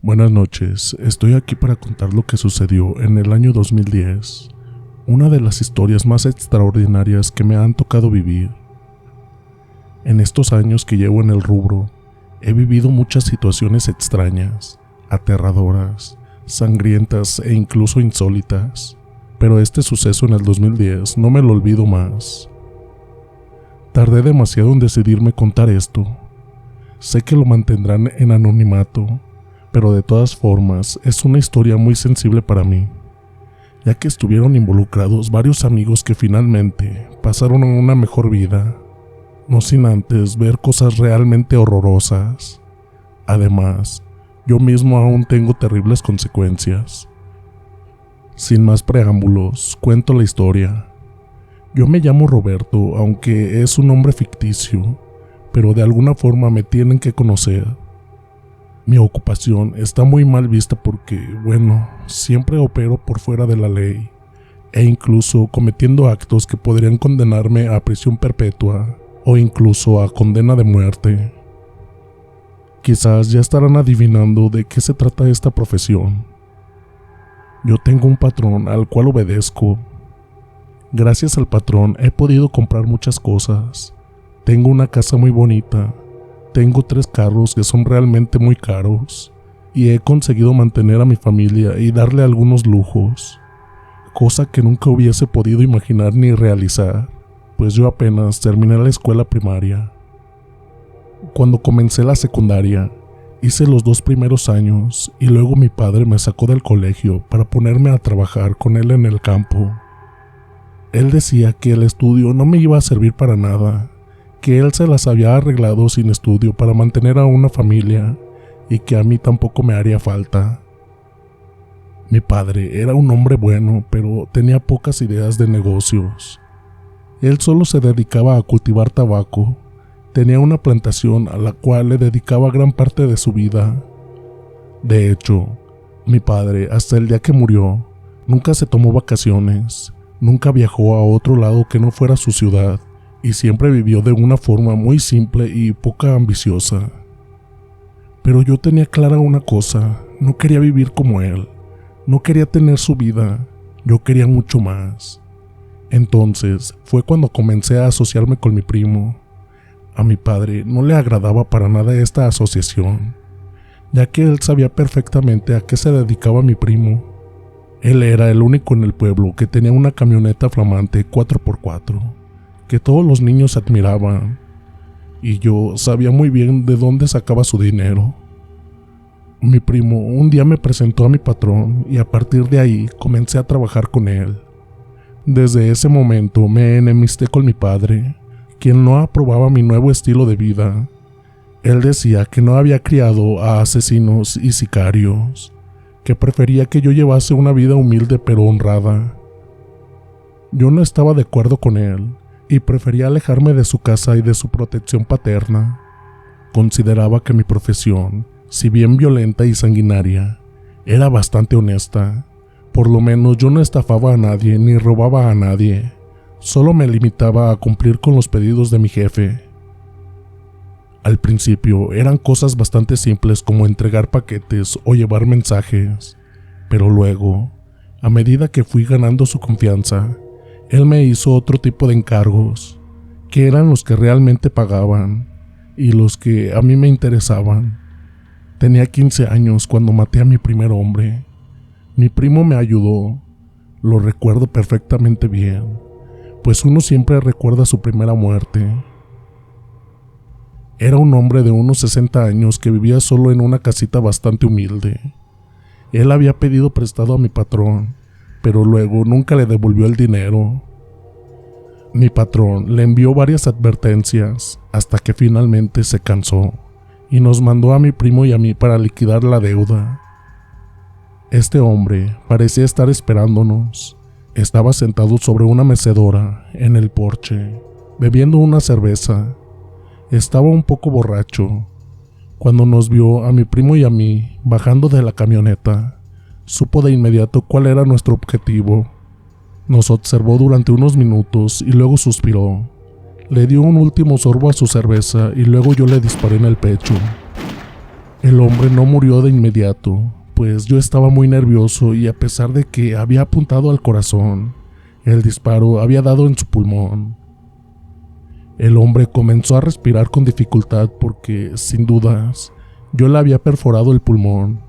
Buenas noches, estoy aquí para contar lo que sucedió en el año 2010, una de las historias más extraordinarias que me han tocado vivir. En estos años que llevo en el rubro, he vivido muchas situaciones extrañas, aterradoras, sangrientas e incluso insólitas, pero este suceso en el 2010 no me lo olvido más. Tardé demasiado en decidirme contar esto. Sé que lo mantendrán en anonimato, pero de todas formas es una historia muy sensible para mí, ya que estuvieron involucrados varios amigos que finalmente pasaron a una mejor vida, no sin antes ver cosas realmente horrorosas. Además, yo mismo aún tengo terribles consecuencias. Sin más preámbulos, cuento la historia. Yo me llamo Roberto, aunque es un nombre ficticio, pero de alguna forma me tienen que conocer. Mi ocupación está muy mal vista porque, siempre opero por fuera de la ley, e incluso cometiendo actos que podrían condenarme a prisión perpetua o incluso a condena de muerte. Quizás ya estarán adivinando de qué se trata esta profesión. Yo tengo un patrón al cual obedezco. Gracias al patrón he podido comprar muchas cosas. Tengo una casa muy bonita. Tengo 3 carros que son realmente muy caros y he conseguido mantener a mi familia y darle algunos lujos, cosa que nunca hubiese podido imaginar ni realizar, pues yo apenas terminé la escuela primaria. Cuando comencé la secundaria, hice los 2 primeros años y luego mi padre me sacó del colegio para ponerme a trabajar con él en el campo. Él decía que el estudio no me iba a servir para nada, que él se las había arreglado sin estudio para mantener a una familia y que a mí tampoco me haría falta. Mi padre era un hombre bueno, pero tenía pocas ideas de negocios. Él solo se dedicaba a cultivar tabaco. Tenía una plantación a la cual le dedicaba gran parte de su vida. De hecho, mi padre, hasta el día que murió, nunca se tomó vacaciones, nunca viajó a otro lado que no fuera su ciudad, y siempre vivió de una forma muy simple y poca ambiciosa. Pero yo tenía clara una cosa: no quería vivir como él, no quería tener su vida, yo quería mucho más. Entonces fue cuando comencé a asociarme con mi primo. A mi padre no le agradaba para nada esta asociación, ya que él sabía perfectamente a qué se dedicaba mi primo. Él era el único en el pueblo que tenía una camioneta flamante 4x4, que todos los niños admiraban, y yo sabía muy bien de dónde sacaba su dinero. Mi primo un día me presentó a mi patrón y a partir de ahí comencé a trabajar con él. Desde ese momento me enemisté con mi padre, quien no aprobaba mi nuevo estilo de vida. Él decía que no había criado a asesinos y sicarios, que prefería que yo llevase una vida humilde pero honrada. Yo no estaba de acuerdo con él y prefería alejarme de su casa y de su protección paterna. Consideraba que mi profesión, si bien violenta y sanguinaria, era bastante honesta. Por lo menos yo no estafaba a nadie ni robaba a nadie, solo me limitaba a cumplir con los pedidos de mi jefe. Al principio eran cosas bastante simples como entregar paquetes o llevar mensajes, pero luego, a medida que fui ganando su confianza, él me hizo otro tipo de encargos, que eran los que realmente pagaban y los que a mí me interesaban. Tenía 15 años cuando maté a mi primer hombre. Mi primo me ayudó, lo recuerdo perfectamente bien, pues uno siempre recuerda su primera muerte. Era un hombre de unos 60 años que vivía solo en una casita bastante humilde. Él había pedido prestado a mi patrón, pero luego nunca le devolvió el dinero. Mi patrón le envió varias advertencias hasta que finalmente se cansó y nos mandó a mi primo y a mí para liquidar la deuda. Este hombre parecía estar esperándonos. Estaba sentado sobre una mecedora en el porche, bebiendo una cerveza. Estaba un poco borracho. Cuando nos vio a mi primo y a mí bajando de la camioneta, supo de inmediato cuál era nuestro objetivo. Nos observó durante unos minutos y luego suspiró. Le dio un último sorbo a su cerveza y luego yo le disparé en el pecho. El hombre no murió de inmediato, pues yo estaba muy nervioso y a pesar de que había apuntado al corazón, el disparo había dado en su pulmón. El hombre comenzó a respirar con dificultad porque, sin dudas, yo le había perforado el pulmón.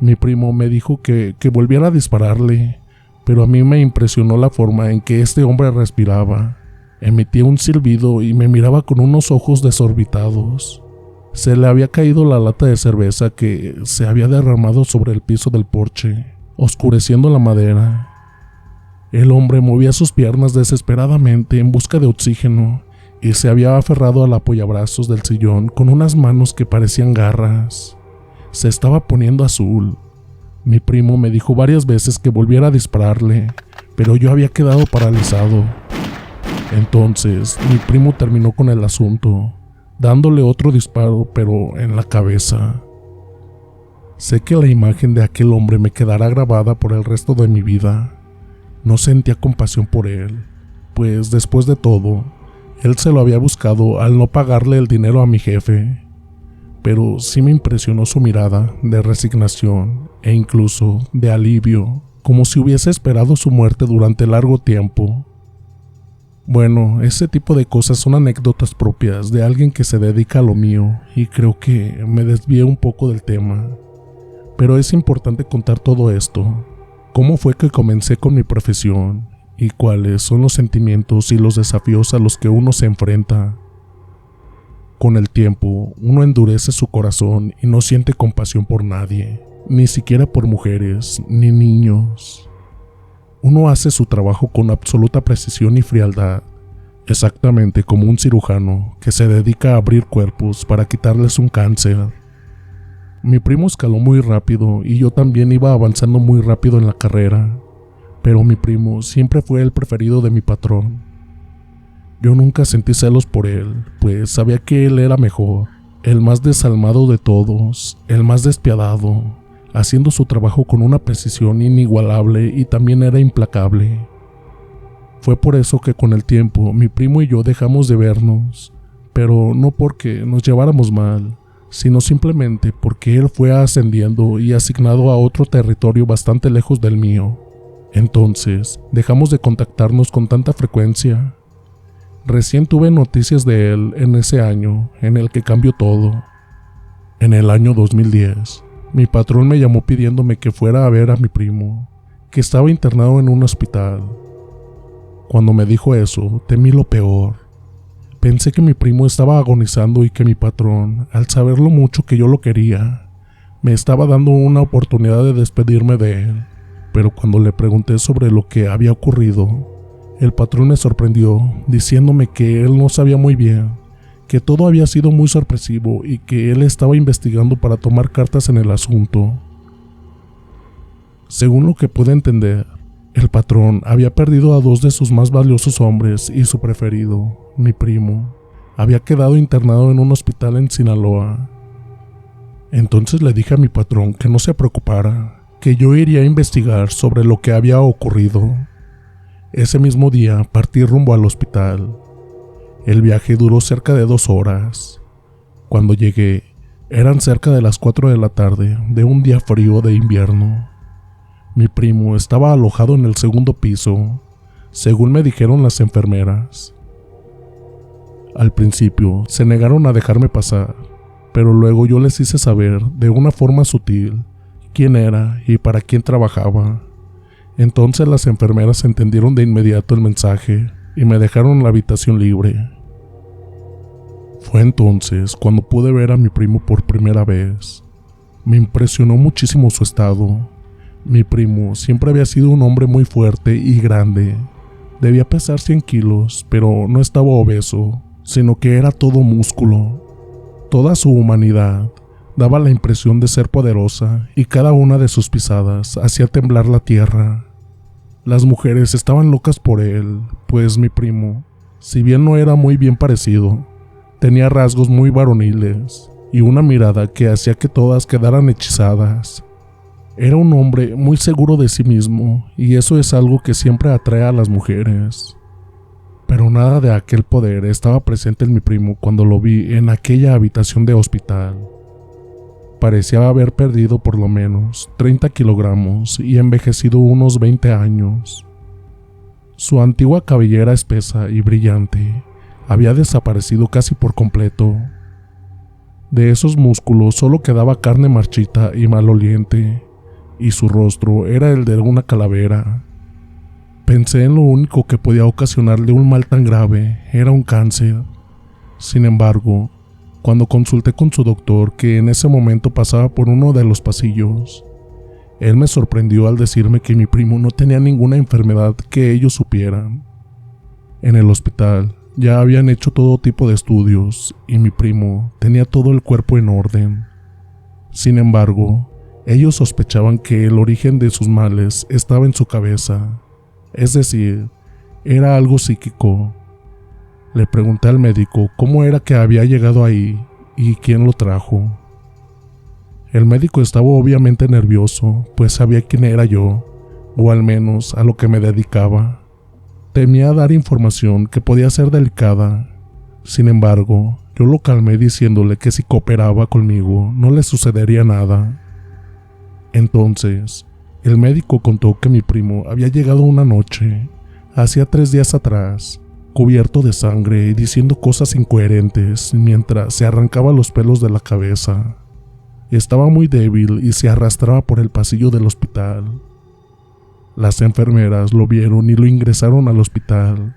Mi primo me dijo que volviera a dispararle, pero a mí me impresionó la forma en que este hombre respiraba. Emitía un silbido y me miraba con unos ojos desorbitados. Se le había caído la lata de cerveza que se había derramado sobre el piso del porche, oscureciendo la madera. El hombre movía sus piernas desesperadamente en busca de oxígeno y se había aferrado al apoyabrazos del sillón con unas manos que parecían garras. Se estaba poniendo azul. Mi primo me dijo varias veces que volviera a dispararle, pero yo había quedado paralizado. Entonces, mi primo terminó con el asunto, dándole otro disparo, pero en la cabeza. Sé que la imagen de aquel hombre me quedará grabada por el resto de mi vida. No sentía compasión por él, pues después de todo, él se lo había buscado al no pagarle el dinero a mi jefe. Pero sí me impresionó su mirada de resignación e incluso de alivio, como si hubiese esperado su muerte durante largo tiempo. Bueno, ese tipo de cosas son anécdotas propias de alguien que se dedica a lo mío y creo que me desvié un poco del tema. Pero es importante contar todo esto. ¿Cómo fue que comencé con mi profesión? ¿Y cuáles son los sentimientos y los desafíos a los que uno se enfrenta? Con el tiempo, uno endurece su corazón y no siente compasión por nadie, ni siquiera por mujeres, ni niños. Uno hace su trabajo con absoluta precisión y frialdad, exactamente como un cirujano que se dedica a abrir cuerpos para quitarles un cáncer. Mi primo escaló muy rápido y yo también iba avanzando muy rápido en la carrera, pero mi primo siempre fue el preferido de mi patrón. Yo nunca sentí celos por él, pues sabía que él era mejor, el más desalmado de todos, el más despiadado, haciendo su trabajo con una precisión inigualable y también era implacable. Fue por eso que con el tiempo mi primo y yo dejamos de vernos, pero no porque nos lleváramos mal, sino simplemente porque él fue ascendiendo y asignado a otro territorio bastante lejos del mío. Entonces, dejamos de contactarnos con tanta frecuencia. Recién tuve noticias de él en ese año en el que cambió todo. En el año 2010, mi patrón me llamó pidiéndome que fuera a ver a mi primo, que estaba internado en un hospital. Cuando me dijo eso, temí lo peor. Pensé que mi primo estaba agonizando y que mi patrón, al saber lo mucho que yo lo quería, me estaba dando una oportunidad de despedirme de él. Pero cuando le pregunté sobre lo que había ocurrido, el patrón me sorprendió diciéndome que él no sabía muy bien, que todo había sido muy sorpresivo y que él estaba investigando para tomar cartas en el asunto. Según lo que pude entender, el patrón había perdido a dos de sus más valiosos hombres y su preferido, mi primo, había quedado internado en un hospital en Sinaloa. Entonces le dije a mi patrón que no se preocupara, que yo iría a investigar sobre lo que había ocurrido. Ese mismo día partí rumbo al hospital. El viaje duró cerca de 2 horas. Cuando llegué, eran cerca de las 4 de la tarde de un día frío de invierno. Mi primo estaba alojado en el segundo piso, según me dijeron las enfermeras. Al principio se negaron a dejarme pasar, pero luego yo les hice saber de una forma sutil quién era y para quién trabajaba. Entonces las enfermeras entendieron de inmediato el mensaje y me dejaron la habitación libre. Fue entonces cuando pude ver a mi primo por primera vez. Me impresionó muchísimo su estado. Mi primo siempre había sido un hombre muy fuerte y grande. Debía pesar 100 kilos, pero no estaba obeso, sino que era todo músculo. Toda su humanidad daba la impresión de ser poderosa y cada una de sus pisadas hacía temblar la tierra. Las mujeres estaban locas por él, pues mi primo, si bien no era muy bien parecido, tenía rasgos muy varoniles y una mirada que hacía que todas quedaran hechizadas. Era un hombre muy seguro de sí mismo y eso es algo que siempre atrae a las mujeres. Pero nada de aquel poder estaba presente en mi primo cuando lo vi en aquella habitación de hospital. Parecía haber perdido por lo menos 30 kilogramos y envejecido unos 20 años. Su antigua cabellera espesa y brillante había desaparecido casi por completo. De esos músculos solo quedaba carne marchita y maloliente, y su rostro era el de una calavera. Pensé en lo único que podía ocasionarle un mal tan grave, era un cáncer. Sin embargo, cuando consulté con su doctor, que en ese momento pasaba por uno de los pasillos, él me sorprendió al decirme que mi primo no tenía ninguna enfermedad que ellos supieran. En el hospital ya habían hecho todo tipo de estudios y mi primo tenía todo el cuerpo en orden. Sin embargo, ellos sospechaban que el origen de sus males estaba en su cabeza, es decir, era algo psíquico. Le pregunté al médico cómo era que había llegado ahí y quién lo trajo. El médico estaba obviamente nervioso, pues sabía quién era yo, o al menos a lo que me dedicaba. Temía dar información que podía ser delicada. Sin embargo, yo lo calmé diciéndole que si cooperaba conmigo no le sucedería nada. Entonces, el médico contó que mi primo había llegado una noche, hacía 3 días atrás, cubierto de sangre y diciendo cosas incoherentes mientras se arrancaba los pelos de la cabeza. Estaba muy débil y se arrastraba por el pasillo del hospital. Las enfermeras lo vieron y lo ingresaron al hospital.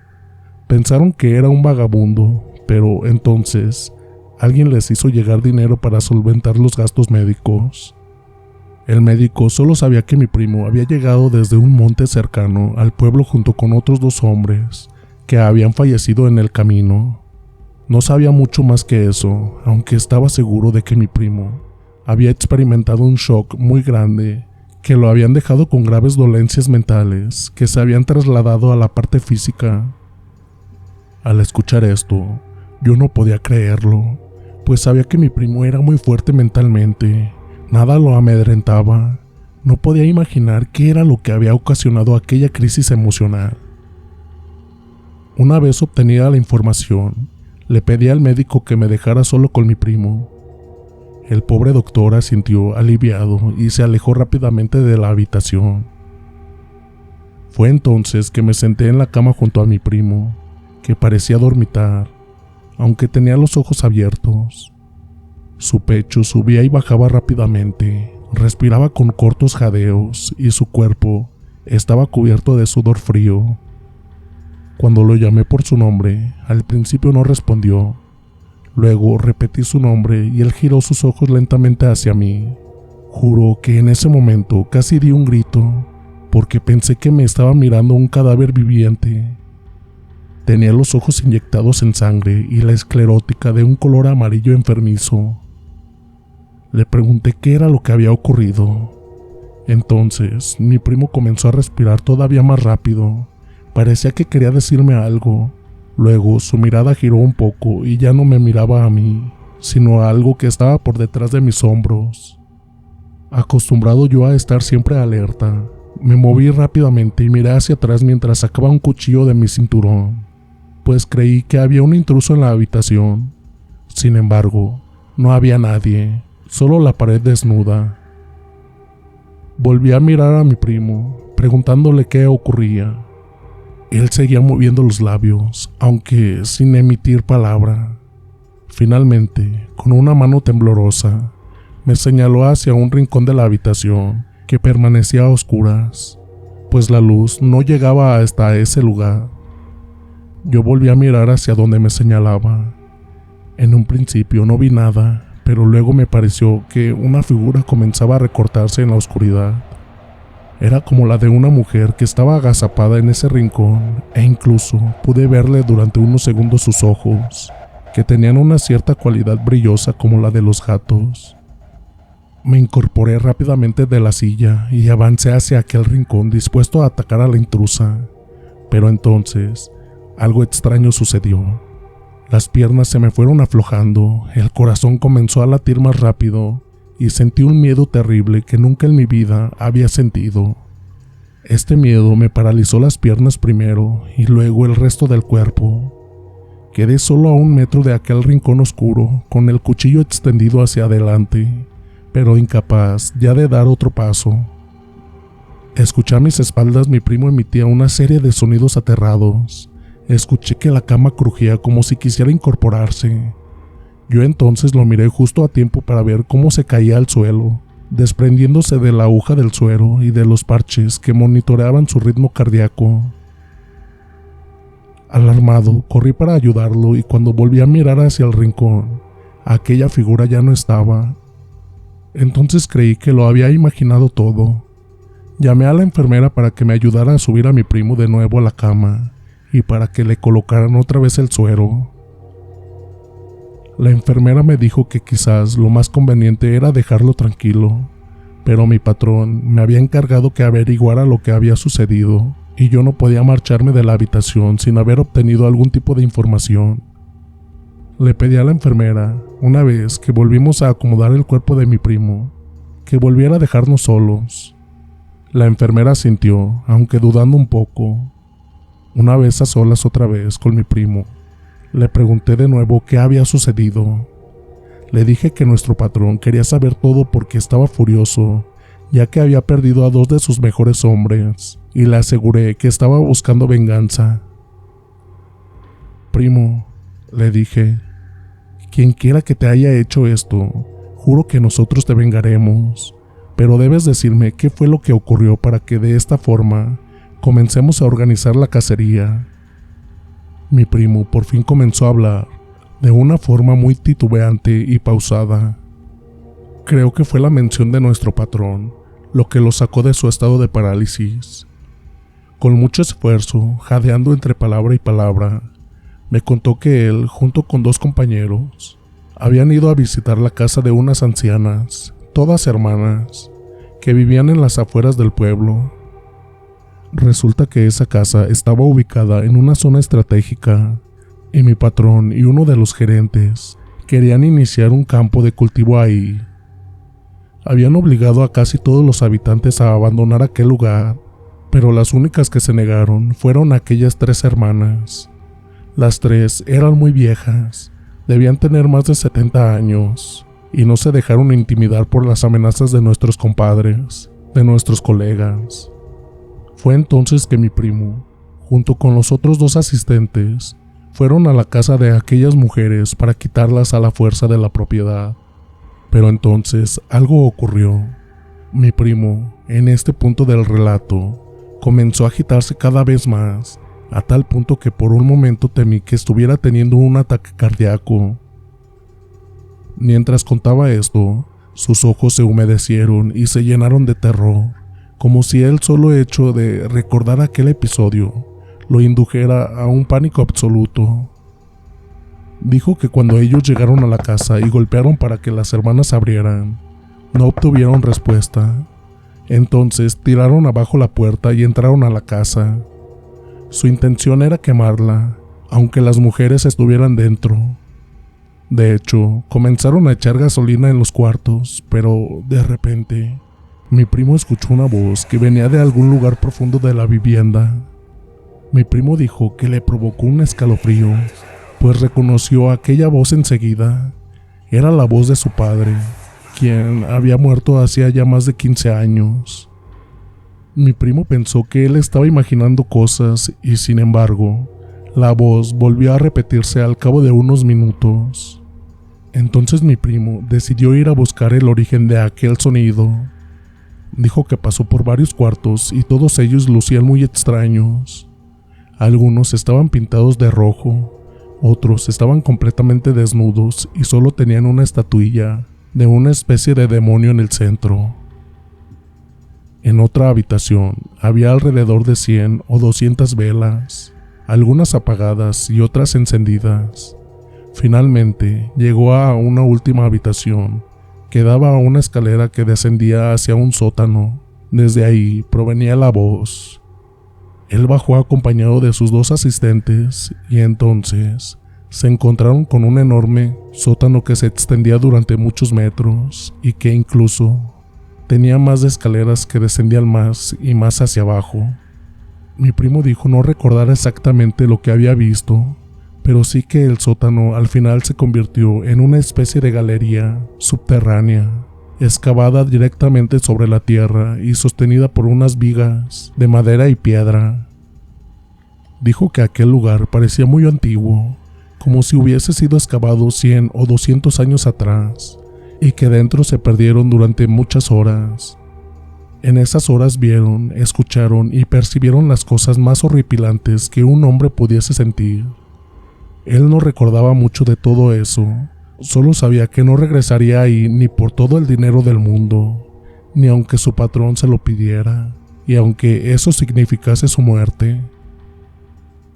Pensaron que era un vagabundo, pero entonces alguien les hizo llegar dinero para solventar los gastos médicos. El médico solo sabía que mi primo había llegado desde un monte cercano al pueblo junto con otros 2 hombres que habían fallecido en el camino. No sabía mucho más que eso, aunque estaba seguro de que mi primo había experimentado un shock muy grande que lo habían dejado con graves dolencias mentales que se habían trasladado a la parte física. Al escuchar esto, yo no podía creerlo, pues sabía que mi primo era muy fuerte mentalmente, nada lo amedrentaba, no podía imaginar qué era lo que había ocasionado aquella crisis emocional. Una vez obtenida la información, le pedí al médico que me dejara solo con mi primo. El pobre doctor asintió aliviado y se alejó rápidamente de la habitación. Fue entonces que me senté en la cama junto a mi primo, que parecía dormitar, aunque tenía los ojos abiertos. Su pecho subía y bajaba rápidamente, respiraba con cortos jadeos y su cuerpo estaba cubierto de sudor frío. Cuando lo llamé por su nombre, al principio no respondió. Luego repetí su nombre y él giró sus ojos lentamente hacia mí. Juro que en ese momento casi di un grito, porque pensé que me estaba mirando un cadáver viviente. Tenía los ojos inyectados en sangre y la esclerótica de un color amarillo enfermizo. Le pregunté qué era lo que había ocurrido. Entonces, mi primo comenzó a respirar todavía más rápido. Parecía que quería decirme algo. Luego su mirada giró un poco y ya no me miraba a mí, sino a algo que estaba por detrás de mis hombros. Acostumbrado yo a estar siempre alerta, me moví rápidamente y miré hacia atrás mientras sacaba un cuchillo de mi cinturón, pues creí que había un intruso en la habitación. Sin embargo, no había nadie, solo la pared desnuda. Volví a mirar a mi primo, preguntándole qué ocurría. Él seguía moviendo los labios, aunque sin emitir palabra. Finalmente, con una mano temblorosa, me señaló hacia un rincón de la habitación que permanecía a oscuras, pues la luz no llegaba hasta ese lugar. Yo volví a mirar hacia donde me señalaba. En un principio no vi nada, pero luego me pareció que una figura comenzaba a recortarse en la oscuridad. Era como la de una mujer que estaba agazapada en ese rincón, e incluso pude verle durante unos segundos sus ojos, que tenían una cierta cualidad brillosa como la de los gatos. Me incorporé rápidamente de la silla y avancé hacia aquel rincón dispuesto a atacar a la intrusa, pero entonces algo extraño sucedió. Las piernas se me fueron aflojando, el corazón comenzó a latir más rápido y sentí un miedo terrible que nunca en mi vida había sentido. Este miedo me paralizó las piernas primero y luego el resto del cuerpo. Quedé solo a 1 metro de aquel rincón oscuro, con el cuchillo extendido hacia adelante, pero incapaz ya de dar otro paso. Escuché a mis espaldas mi primo emitía una serie de sonidos aterrados. Escuché que la cama crujía como si quisiera incorporarse. Yo entonces lo miré justo a tiempo para ver cómo se caía al suelo, desprendiéndose de la aguja del suero y de los parches que monitoreaban su ritmo cardíaco. Alarmado, corrí para ayudarlo y cuando volví a mirar hacia el rincón, aquella figura ya no estaba. Entonces creí que lo había imaginado todo. Llamé a la enfermera para que me ayudara a subir a mi primo de nuevo a la cama y para que le colocaran otra vez el suero. La enfermera me dijo que quizás lo más conveniente era dejarlo tranquilo, pero mi patrón me había encargado que averiguara lo que había sucedido y yo no podía marcharme de la habitación sin haber obtenido algún tipo de información. Le pedí a la enfermera, una vez que volvimos a acomodar el cuerpo de mi primo, que volviera a dejarnos solos. La enfermera asintió, aunque dudando un poco. Una vez a solas otra vez con mi primo, le pregunté de nuevo qué había sucedido. Le dije que nuestro patrón quería saber todo porque estaba furioso, ya que había perdido a 2 de sus mejores hombres, y le aseguré que estaba buscando venganza. Primo, le dije, quien quiera que te haya hecho esto, juro que nosotros te vengaremos, pero debes decirme qué fue lo que ocurrió para que de esta forma comencemos a organizar la cacería. Mi primo por fin comenzó a hablar, de una forma muy titubeante y pausada. Creo que fue la mención de nuestro patrón lo que lo sacó de su estado de parálisis. Con mucho esfuerzo, jadeando entre palabra y palabra, me contó que él, junto con 2 compañeros, habían ido a visitar la casa de unas ancianas, todas hermanas, que vivían en las afueras del pueblo. Resulta que esa casa estaba ubicada en una zona estratégica, y mi patrón y uno de los gerentes querían iniciar un campo de cultivo ahí. Habían obligado a casi todos los habitantes a abandonar aquel lugar, pero las únicas que se negaron fueron aquellas 3 hermanas. Las 3 eran muy viejas, debían tener más de 70 años, y no se dejaron intimidar por las amenazas de nuestros compadres, de nuestros colegas. Fue entonces que mi primo, junto con los otros 2 asistentes, fueron a la casa de aquellas mujeres para quitarlas a la fuerza de la propiedad. Pero entonces algo ocurrió. Mi primo, en este punto del relato, comenzó a agitarse cada vez más, a tal punto que por un momento temí que estuviera teniendo un ataque cardíaco. Mientras contaba esto, sus ojos se humedecieron y se llenaron de terror, como si el solo hecho de recordar aquel episodio lo indujera a un pánico absoluto. Dijo que cuando ellos llegaron a la casa y golpearon para que las hermanas abrieran, no obtuvieron respuesta. Entonces tiraron abajo la puerta y entraron a la casa. Su intención era quemarla, aunque las mujeres estuvieran dentro. De hecho, comenzaron a echar gasolina en los cuartos, pero de repente, mi primo escuchó una voz que venía de algún lugar profundo de la vivienda. Mi primo dijo que le provocó un escalofrío, pues reconoció aquella voz enseguida. Era la voz de su padre, quien había muerto hacía ya más de 15 años. Mi primo pensó que él estaba imaginando cosas y, sin embargo, la voz volvió a repetirse al cabo de unos minutos. Entonces mi primo decidió ir a buscar el origen de aquel sonido. Dijo que pasó por varios cuartos y todos ellos lucían muy extraños. Algunos estaban pintados de rojo, otros estaban completamente desnudos y solo tenían una estatuilla de una especie de demonio en el centro. En otra habitación había alrededor de 100 o 200 velas, algunas apagadas y otras encendidas. Finalmente llegó a una última habitación que daba a una escalera que descendía hacia un sótano. Desde ahí provenía la voz. Él bajó acompañado de sus 2 asistentes y entonces se encontraron con un enorme sótano que se extendía durante muchos metros y que incluso tenía más de escaleras que descendían más y más hacia abajo. Mi primo dijo no recordar exactamente lo que había visto, pero sí que el sótano al final se convirtió en una especie de galería subterránea, excavada directamente sobre la tierra y sostenida por unas vigas de madera y piedra. Dijo que aquel lugar parecía muy antiguo, como si hubiese sido excavado 100 o 200 años atrás, y que dentro se perdieron durante muchas horas. En esas horas vieron, escucharon y percibieron las cosas más horripilantes que un hombre pudiese sentir. Él no recordaba mucho de todo eso, solo sabía que no regresaría ahí ni por todo el dinero del mundo, ni aunque su patrón se lo pidiera, y aunque eso significase su muerte.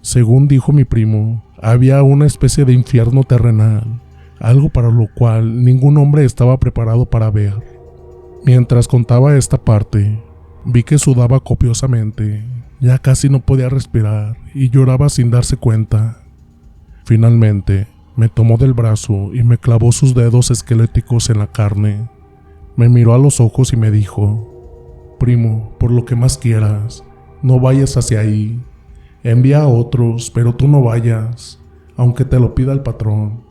Según dijo mi primo, había una especie de infierno terrenal, algo para lo cual ningún hombre estaba preparado para ver. Mientras contaba esta parte, vi que sudaba copiosamente, ya casi no podía respirar y lloraba sin darse cuenta. Finalmente, me tomó del brazo y me clavó sus dedos esqueléticos en la carne. Me miró a los ojos y me dijo: «Primo, por lo que más quieras, no vayas hacia ahí. Envía a otros, pero tú no vayas, aunque te lo pida el patrón.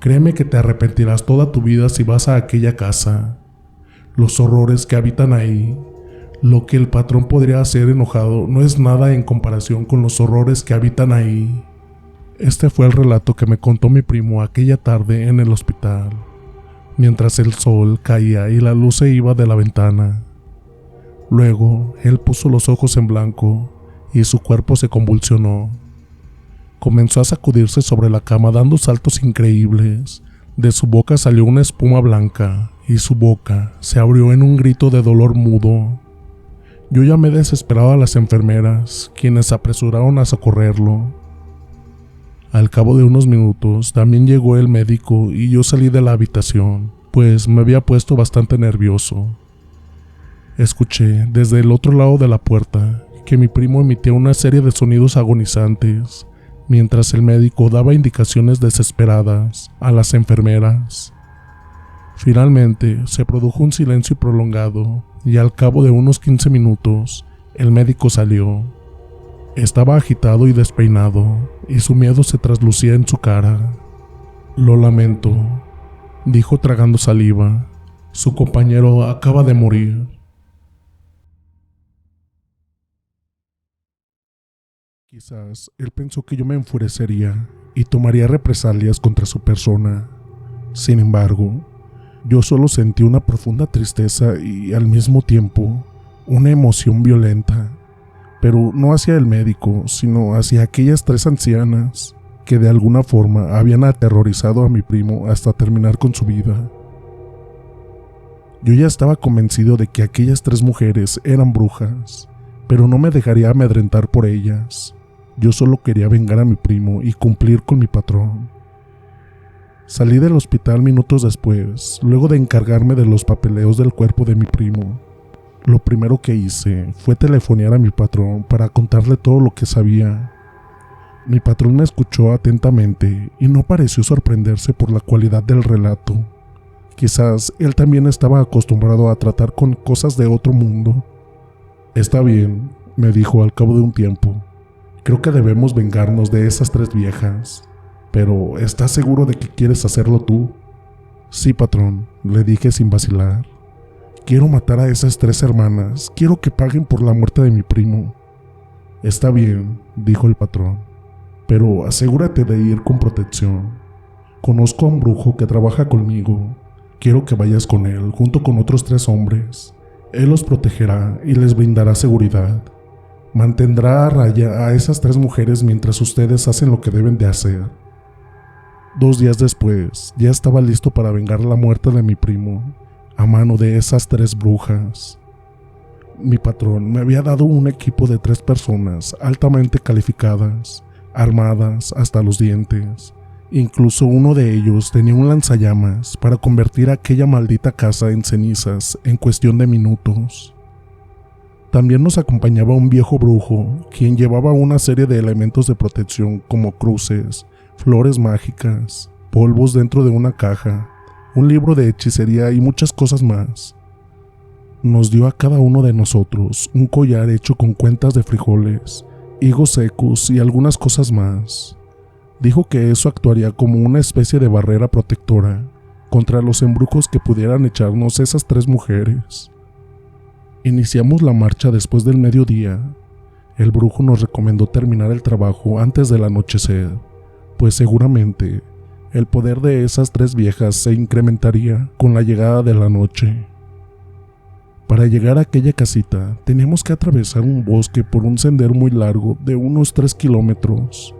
Créeme que te arrepentirás toda tu vida si vas a aquella casa. Los horrores que habitan ahí, lo que el patrón podría hacer enojado, no es nada en comparación con los horrores que habitan ahí». Este fue el relato que me contó mi primo aquella tarde en el hospital, mientras el sol caía y la luz se iba de la ventana. Luego, él puso los ojos en blanco y su cuerpo se convulsionó. Comenzó a sacudirse sobre la cama dando saltos increíbles. De su boca salió una espuma blanca y su boca se abrió en un grito de dolor mudo. Yo llamé desesperado a las enfermeras, quienes se apresuraron a socorrerlo. Al cabo de unos minutos también llegó el médico y yo salí de la habitación, pues me había puesto bastante nervioso. Escuché desde el otro lado de la puerta que mi primo emitía una serie de sonidos agonizantes, mientras el médico daba indicaciones desesperadas a las enfermeras. Finalmente se produjo un silencio prolongado y al cabo de unos 15 minutos el médico salió. Estaba agitado y despeinado y su miedo se traslucía en su cara. «Lo lamento», dijo tragando saliva. «Su compañero acaba de morir». Quizás él pensó que yo me enfurecería y tomaría represalias contra su persona. Sin embargo, yo solo sentí una profunda tristeza y al mismo tiempo una emoción violenta, pero no hacia el médico, sino hacia aquellas 3 ancianas que de alguna forma habían aterrorizado a mi primo hasta terminar con su vida. Yo ya estaba convencido de que aquellas 3 mujeres eran brujas, pero no me dejaría amedrentar por ellas. Yo solo quería vengar a mi primo y cumplir con mi patrón. Salí del hospital minutos después, luego de encargarme de los papeleos del cuerpo de mi primo. Lo primero que hice fue telefonear a mi patrón para contarle todo lo que sabía. Mi patrón me escuchó atentamente y no pareció sorprenderse por la cualidad del relato. Quizás él también estaba acostumbrado a tratar con cosas de otro mundo. «Está bien», me dijo al cabo de un tiempo. «Creo que debemos vengarnos de esas 3 viejas. Pero, ¿estás seguro de que quieres hacerlo tú?» «Sí, patrón», le dije sin vacilar. «Quiero matar a esas 3 hermanas. Quiero que paguen por la muerte de mi primo». «Está bien», dijo el patrón. «Pero asegúrate de ir con protección. Conozco a un brujo que trabaja conmigo. Quiero que vayas con él, junto con otros 3 hombres. Él los protegerá y les brindará seguridad. Mantendrá a raya a esas 3 mujeres mientras ustedes hacen lo que deben de hacer». 2 días después, ya estaba listo para vengar la muerte de mi primo, a mano de esas 3 brujas. Mi patrón me había dado un equipo de 3 personas altamente calificadas, armadas hasta los dientes. Incluso uno de ellos tenía un lanzallamas para convertir aquella maldita casa en cenizas en cuestión de minutos. También nos acompañaba un viejo brujo, quien llevaba una serie de elementos de protección como cruces, flores mágicas, polvos dentro de una caja, un libro de hechicería y muchas cosas más. Nos dio a cada uno de nosotros un collar hecho con cuentas de frijoles, higos secos y algunas cosas más. Dijo que eso actuaría como una especie de barrera protectora contra los embrujos que pudieran echarnos esas 3 mujeres. Iniciamos la marcha después del mediodía. El brujo nos recomendó terminar el trabajo antes del anochecer, pues seguramente el poder de esas 3 viejas se incrementaría con la llegada de la noche. Para llegar a aquella casita teníamos que atravesar un bosque por un sendero muy largo de unos 3 kilómetros.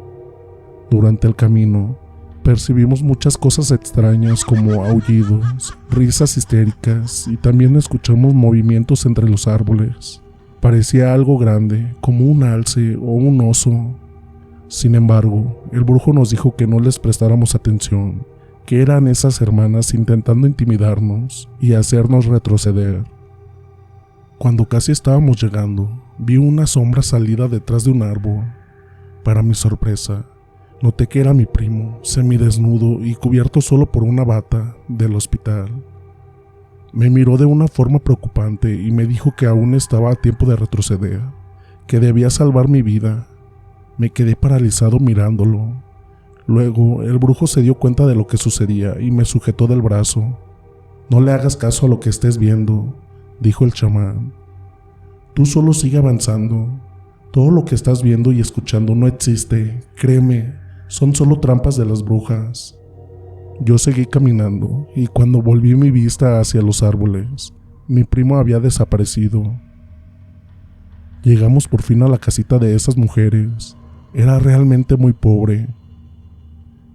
Durante el camino percibimos muchas cosas extrañas como aullidos, risas histéricas y también escuchamos movimientos entre los árboles. Parecía algo grande, como un alce o un oso. Sin embargo, el brujo nos dijo que no les prestáramos atención, que eran esas hermanas intentando intimidarnos y hacernos retroceder. Cuando casi estábamos llegando, vi una sombra salida detrás de un árbol. Para mi sorpresa, noté que era mi primo, semidesnudo y cubierto solo por una bata del hospital. Me miró de una forma preocupante y me dijo que aún estaba a tiempo de retroceder, que debía salvar mi vida. Me quedé paralizado mirándolo. Luego, el brujo se dio cuenta de lo que sucedía y me sujetó del brazo. «No le hagas caso a lo que estés viendo», dijo el chamán. «Tú solo sigue avanzando. Todo lo que estás viendo y escuchando no existe, créeme, son solo trampas de las brujas». Yo seguí caminando y cuando volví mi vista hacia los árboles, mi primo había desaparecido. Llegamos por fin a la casita de esas mujeres. Era realmente muy pobre.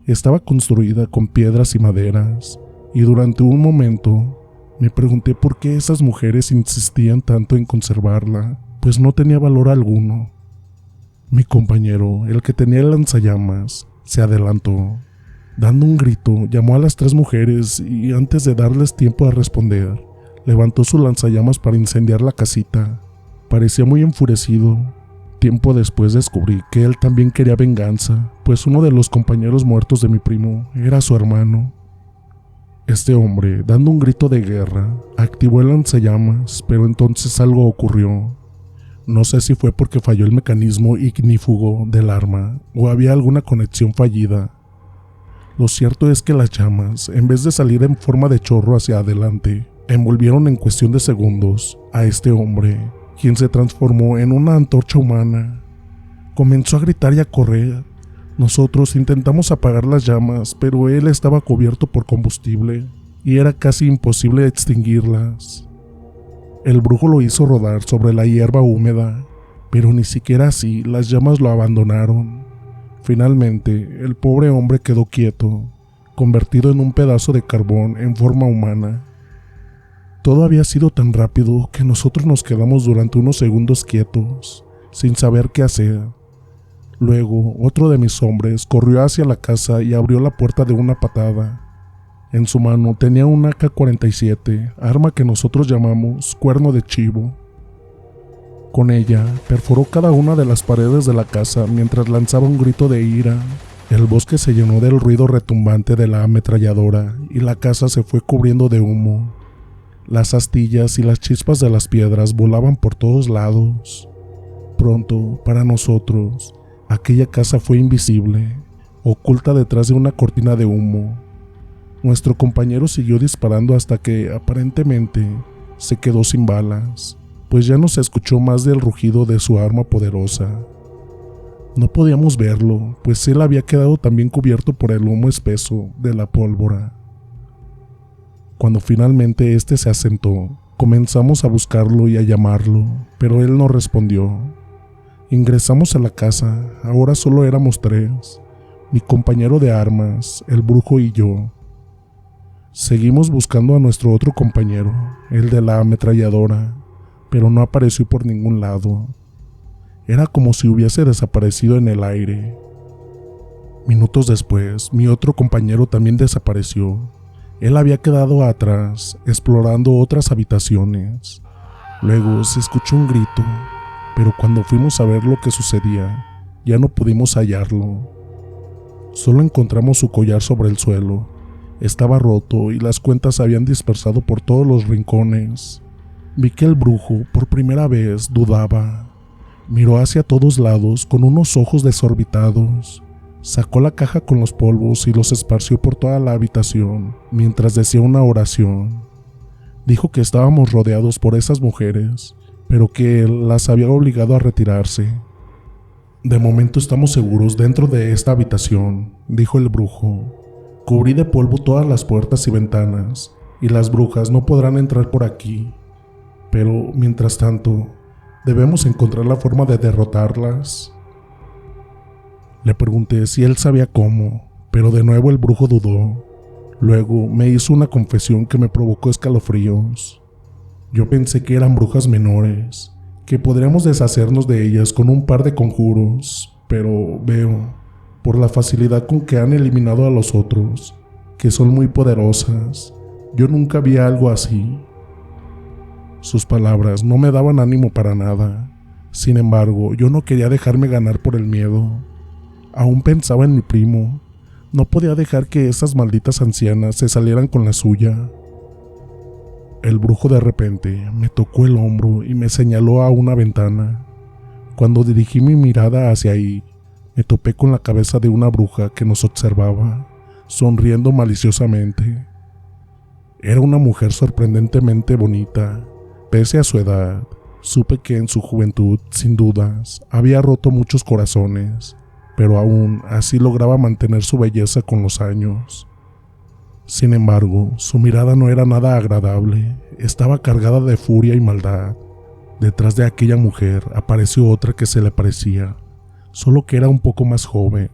Estaba construida con piedras y maderas, y durante un momento me pregunté por qué esas mujeres insistían tanto en conservarla, pues no tenía valor alguno. Mi compañero, el que tenía el lanzallamas, se adelantó. Dando un grito, llamó a las 3 mujeres y antes de darles tiempo a responder, levantó su lanzallamas para incendiar la casita. Parecía muy enfurecido. Tiempo después descubrí que él también quería venganza, pues uno de los compañeros muertos de mi primo era su hermano. Este hombre, dando un grito de guerra, activó el lanzallamas, pero entonces algo ocurrió. No sé si fue porque falló el mecanismo ignífugo del arma o había alguna conexión fallida. Lo cierto es que las llamas, en vez de salir en forma de chorro hacia adelante, envolvieron en cuestión de segundos a este hombre, quien se transformó en una antorcha humana. Comenzó a gritar y a correr. Nosotros intentamos apagar las llamas, pero él estaba cubierto por combustible y era casi imposible extinguirlas. El brujo lo hizo rodar sobre la hierba húmeda, pero ni siquiera así las llamas lo abandonaron. Finalmente, el pobre hombre quedó quieto, convertido en un pedazo de carbón en forma humana. Todo había sido tan rápido que nosotros nos quedamos durante unos segundos quietos, sin saber qué hacer. Luego, otro de mis hombres corrió hacia la casa y abrió la puerta de una patada. En su mano tenía un AK-47, arma que nosotros llamamos cuerno de chivo. Con ella, perforó cada una de las paredes de la casa mientras lanzaba un grito de ira. El bosque se llenó del ruido retumbante de la ametralladora y la casa se fue cubriendo de humo. Las astillas y las chispas de las piedras volaban por todos lados. Pronto, para nosotros, aquella casa fue invisible, oculta detrás de una cortina de humo. Nuestro compañero siguió disparando hasta que, aparentemente, se quedó sin balas, pues ya no se escuchó más del rugido de su arma poderosa. No podíamos verlo, pues él había quedado también cubierto por el humo espeso de la pólvora. Cuando finalmente este se asentó, comenzamos a buscarlo y a llamarlo, pero él no respondió. Ingresamos a la casa, ahora solo éramos 3, mi compañero de armas, el brujo y yo. Seguimos buscando a nuestro otro compañero, el de la ametralladora, pero no apareció por ningún lado. Era como si hubiese desaparecido en el aire. Minutos después, mi otro compañero también desapareció. Él había quedado atrás, explorando otras habitaciones. Luego se escuchó un grito, pero cuando fuimos a ver lo que sucedía, ya no pudimos hallarlo. Solo encontramos su collar sobre el suelo. Estaba roto y las cuentas se habían dispersado por todos los rincones. Vi que el brujo, por primera vez, dudaba. Miró hacia todos lados con unos ojos desorbitados. Sacó la caja con los polvos y los esparció por toda la habitación mientras decía una oración. Dijo que estábamos rodeados por esas mujeres, pero que él las había obligado a retirarse. «De momento estamos seguros dentro de esta habitación», dijo el brujo. «Cubrí de polvo todas las puertas y ventanas, y las brujas no podrán entrar por aquí. Pero, mientras tanto, debemos encontrar la forma de derrotarlas». Le pregunté si él sabía cómo, pero de nuevo el brujo dudó. Luego me hizo una confesión que me provocó escalofríos. Yo pensé que eran brujas menores, que podríamos deshacernos de ellas con un par de conjuros, pero veo, por la facilidad con que han eliminado a los otros, que son muy poderosas. Yo nunca vi algo así. Sus palabras no me daban ánimo para nada. Sin embargo, yo no quería dejarme ganar por el miedo. Aún pensaba en mi primo. No podía dejar que esas malditas ancianas se salieran con la suya. El brujo de repente me tocó el hombro y me señaló a una ventana. Cuando dirigí mi mirada hacia ahí, me topé con la cabeza de una bruja que nos observaba, sonriendo maliciosamente. Era una mujer sorprendentemente bonita. Pese a su edad, supe que en su juventud, sin dudas, había roto muchos corazones, pero aún así lograba mantener su belleza con los años. Sin embargo, su mirada no era nada agradable, estaba cargada de furia y maldad. Detrás de aquella mujer apareció otra que se le parecía, solo que era un poco más joven,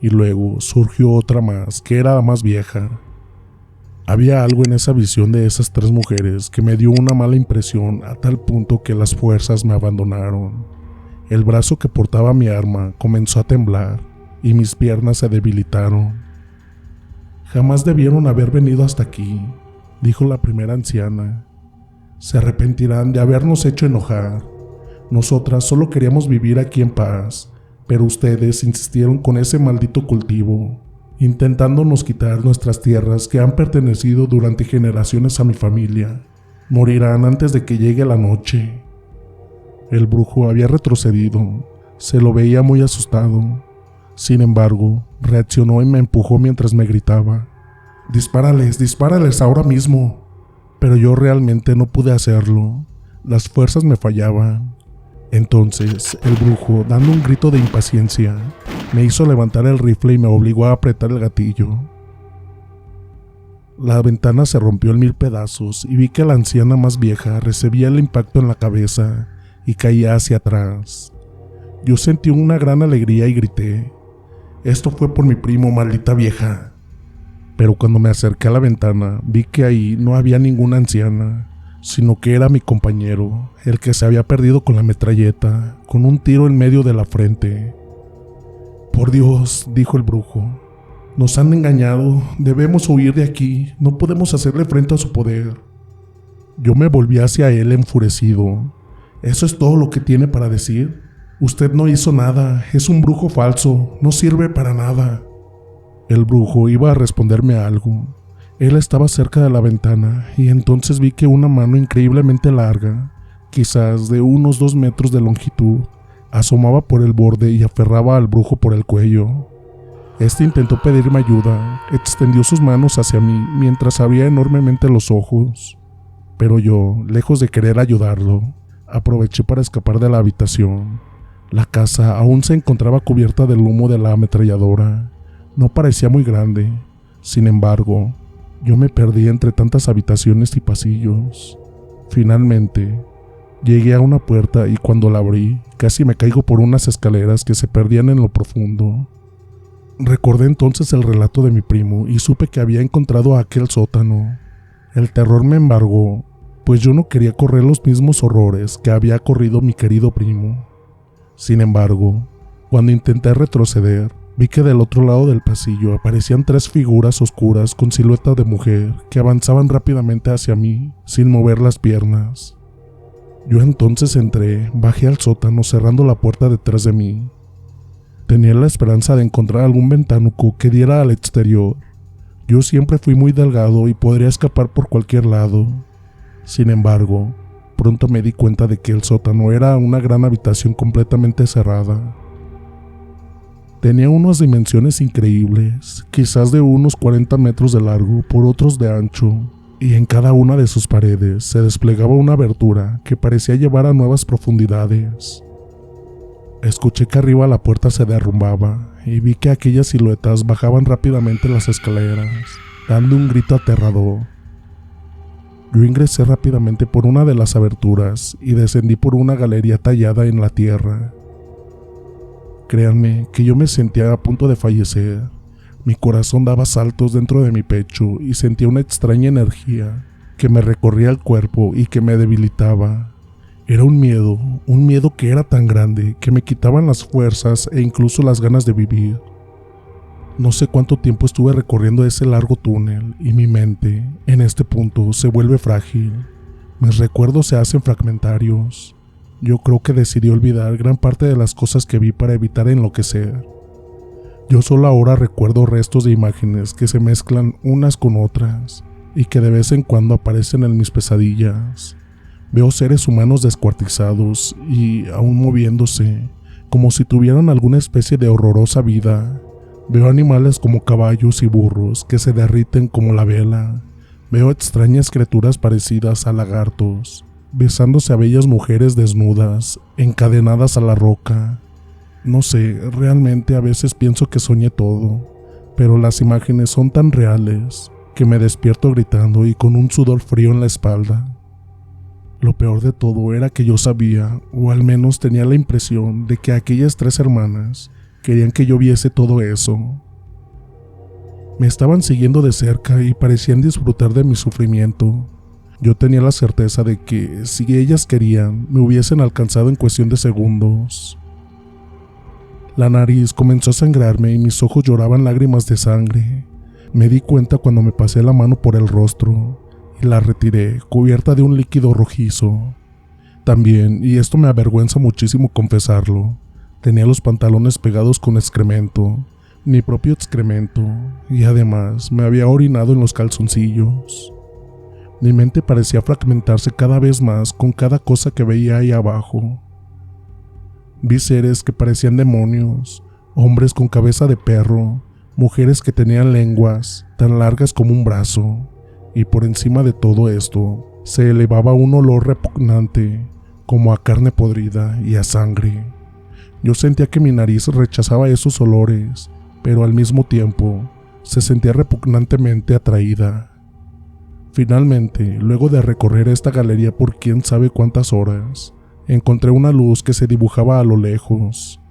y luego surgió otra más que era más vieja. Había algo en esa visión de esas tres mujeres que me dio una mala impresión a tal punto que las fuerzas me abandonaron. El brazo que portaba mi arma comenzó a temblar y mis piernas se debilitaron. «Jamás debieron haber venido hasta aquí», dijo la primera anciana. «Se arrepentirán de habernos hecho enojar. Nosotras solo queríamos vivir aquí en paz, pero ustedes insistieron con ese maldito cultivo, intentándonos quitar nuestras tierras que han pertenecido durante generaciones a mi familia. Morirán antes de que llegue la noche». El brujo había retrocedido, se lo veía muy asustado. Sin embargo, reaccionó y me empujó mientras me gritaba: «Dispárales, dispárales ahora mismo». Pero yo realmente no pude hacerlo, las fuerzas me fallaban. Entonces, el brujo, dando un grito de impaciencia, me hizo levantar el rifle y me obligó a apretar el gatillo. La ventana se rompió en 1000 pedazos y vi que la anciana más vieja recibía el impacto en la cabeza y caía hacia atrás. Yo sentí una gran alegría y grité: «Esto fue por mi primo, maldita vieja». Pero cuando me acerqué a la ventana, vi que ahí no había ninguna anciana, sino que era mi compañero, el que se había perdido con la metralleta, con un tiro en medio de la frente. «Por Dios», dijo el brujo, «nos han engañado, debemos huir de aquí, no podemos hacerle frente a su poder». Yo me volví hacia él enfurecido. «¿Eso es todo lo que tiene para decir? Usted no hizo nada, es un brujo falso, no sirve para nada». El brujo iba a responderme algo. Él estaba cerca de la ventana y entonces vi que una mano increíblemente larga, quizás de unos 2 metros de longitud, asomaba por el borde y aferraba al brujo por el cuello. Este intentó pedirme ayuda, extendió sus manos hacia mí mientras abría enormemente los ojos. Pero yo, lejos de querer ayudarlo, aproveché para escapar de la habitación. La casa aún se encontraba cubierta del humo de la ametralladora. No parecía muy grande. Sin embargo, yo me perdí entre tantas habitaciones y pasillos. Finalmente, llegué a una puerta y cuando la abrí, casi me caigo por unas escaleras que se perdían en lo profundo. Recordé entonces el relato de mi primo y supe que había encontrado aquel sótano. El terror me embargó, pues yo no quería correr los mismos horrores que había corrido mi querido primo. Sin embargo, cuando intenté retroceder, vi que del otro lado del pasillo aparecían 3 figuras oscuras con silueta de mujer que avanzaban rápidamente hacia mí, sin mover las piernas. Yo entonces entré, bajé al sótano cerrando la puerta detrás de mí. Tenía la esperanza de encontrar algún ventanuco que diera al exterior. Yo siempre fui muy delgado y podría escapar por cualquier lado. Sin embargo, pronto me di cuenta de que el sótano era una gran habitación completamente cerrada. Tenía unas dimensiones increíbles, quizás de unos 40 metros de largo por otros de ancho, y en cada una de sus paredes se desplegaba una abertura que parecía llevar a nuevas profundidades. Escuché que arriba la puerta se derrumbaba y vi que aquellas siluetas bajaban rápidamente las escaleras, dando un grito aterrador. Yo ingresé rápidamente por una de las aberturas y descendí por una galería tallada en la tierra. Créanme que yo me sentía a punto de fallecer. Mi corazón daba saltos dentro de mi pecho y sentía una extraña energía que me recorría el cuerpo y que me debilitaba. Era un miedo que era tan grande que me quitaban las fuerzas e incluso las ganas de vivir. No sé cuánto tiempo estuve recorriendo ese largo túnel y mi mente, en este punto, se vuelve frágil. Mis recuerdos se hacen fragmentarios. Yo creo que decidí olvidar gran parte de las cosas que vi para evitar enloquecer. Yo solo ahora recuerdo restos de imágenes que se mezclan unas con otras y que de vez en cuando aparecen en mis pesadillas. Veo seres humanos descuartizados y aún moviéndose, como si tuvieran alguna especie de horrorosa vida. Veo animales como caballos y burros que se derriten como la vela. Veo extrañas criaturas parecidas a lagartos, besándose a bellas mujeres desnudas, encadenadas a la roca. No sé, realmente a veces pienso que soñé todo, pero las imágenes son tan reales que me despierto gritando y con un sudor frío en la espalda. Lo peor de todo era que yo sabía, o al menos tenía la impresión de que aquellas 3 hermanas querían que yo viese todo eso. Me estaban siguiendo de cerca y parecían disfrutar de mi sufrimiento. Yo tenía la certeza de que, si ellas querían, me hubiesen alcanzado en cuestión de segundos. La nariz comenzó a sangrarme y mis ojos lloraban lágrimas de sangre. Me di cuenta cuando me pasé la mano por el rostro y la retiré, cubierta de un líquido rojizo. También, y esto me avergüenza muchísimo confesarlo, tenía los pantalones pegados con excremento, mi propio excremento, y además me había orinado en los calzoncillos. Mi mente parecía fragmentarse cada vez más con cada cosa que veía ahí abajo. Vi seres que parecían demonios, hombres con cabeza de perro, mujeres que tenían lenguas tan largas como un brazo, y por encima de todo esto se elevaba un olor repugnante, como a carne podrida y a sangre. Yo sentía que mi nariz rechazaba esos olores, pero al mismo tiempo se sentía repugnantemente atraída. Finalmente, luego de recorrer esta galería por quién sabe cuántas horas, encontré una luz que se dibujaba a lo lejos.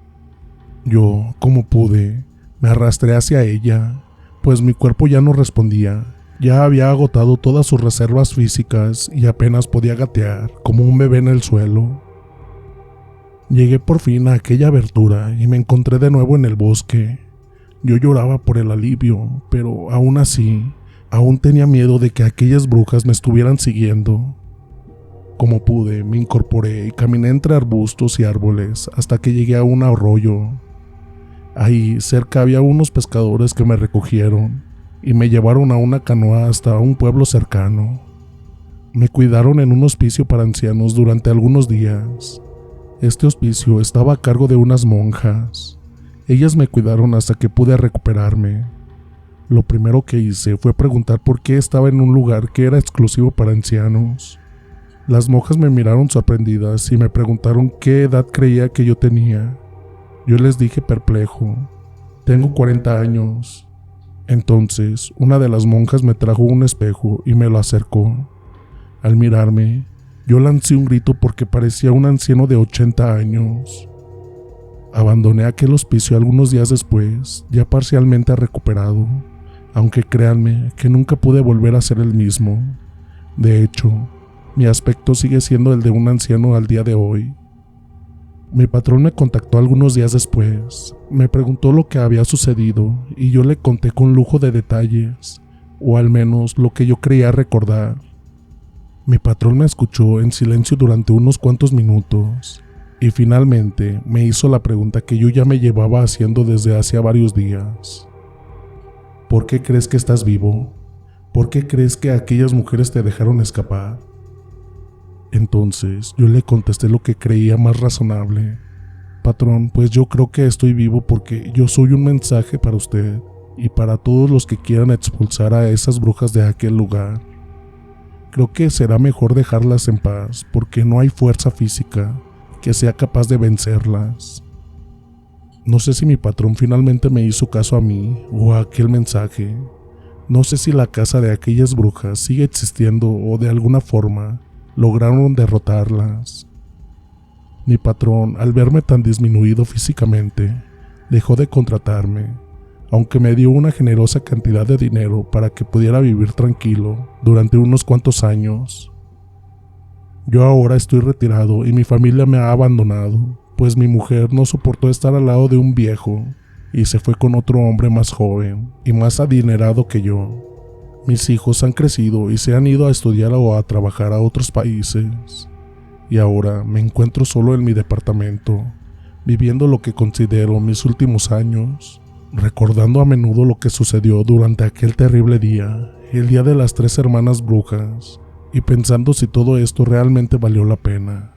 Yo, como pude, me arrastré hacia ella, pues mi cuerpo ya no respondía. Ya había agotado todas sus reservas físicas y apenas podía gatear como un bebé en el suelo. Llegué por fin a aquella abertura y me encontré de nuevo en el bosque. Yo lloraba por el alivio, pero aún así, aún tenía miedo de que aquellas brujas me estuvieran siguiendo. Como pude, me incorporé y caminé entre arbustos y árboles hasta que llegué a un arroyo. Ahí cerca había unos pescadores que me recogieron y me llevaron a una canoa hasta un pueblo cercano. Me cuidaron en un hospicio para ancianos durante algunos días. Este hospicio estaba a cargo de unas monjas. Ellas me cuidaron hasta que pude recuperarme. Lo primero que hice fue preguntar por qué estaba en un lugar que era exclusivo para ancianos. Las monjas me miraron sorprendidas y me preguntaron qué edad creía que yo tenía. Yo les dije perplejo: tengo 40 años. Entonces, una de las monjas me trajo un espejo y me lo acercó. Al mirarme, yo lancé un grito porque parecía un anciano de 80 años. Abandoné aquel hospicio algunos días después, ya parcialmente recuperado, aunque créanme que nunca pude volver a ser el mismo. De hecho, mi aspecto sigue siendo el de un anciano al día de hoy. Mi patrón me contactó algunos días después, me preguntó lo que había sucedido y yo le conté con lujo de detalles, o al menos lo que yo creía recordar. Mi patrón me escuchó en silencio durante unos cuantos minutos y finalmente me hizo la pregunta que yo ya me llevaba haciendo desde hacía varios días. ¿Por qué crees que estás vivo? ¿Por qué crees que aquellas mujeres te dejaron escapar? Entonces yo le contesté lo que creía más razonable. Patrón, pues yo creo que estoy vivo porque yo soy un mensaje para usted y para todos los que quieran expulsar a esas brujas de aquel lugar. Creo que será mejor dejarlas en paz porque no hay fuerza física que sea capaz de vencerlas. No sé si mi patrón finalmente me hizo caso a mí o a aquel mensaje. No sé si la casa de aquellas brujas sigue existiendo o de alguna forma lograron derrotarlas. Mi patrón, al verme tan disminuido físicamente, dejó de contratarme, aunque me dio una generosa cantidad de dinero para que pudiera vivir tranquilo durante unos cuantos años. Yo ahora estoy retirado y mi familia me ha abandonado, pues mi mujer no soportó estar al lado de un viejo y se fue con otro hombre más joven y más adinerado que yo. Mis hijos han crecido y se han ido a estudiar o a trabajar a otros países. Y ahora me encuentro solo en mi departamento, viviendo lo que considero mis últimos años, recordando a menudo lo que sucedió durante aquel terrible día, el día de las 3 hermanas brujas, y pensando si todo esto realmente valió la pena.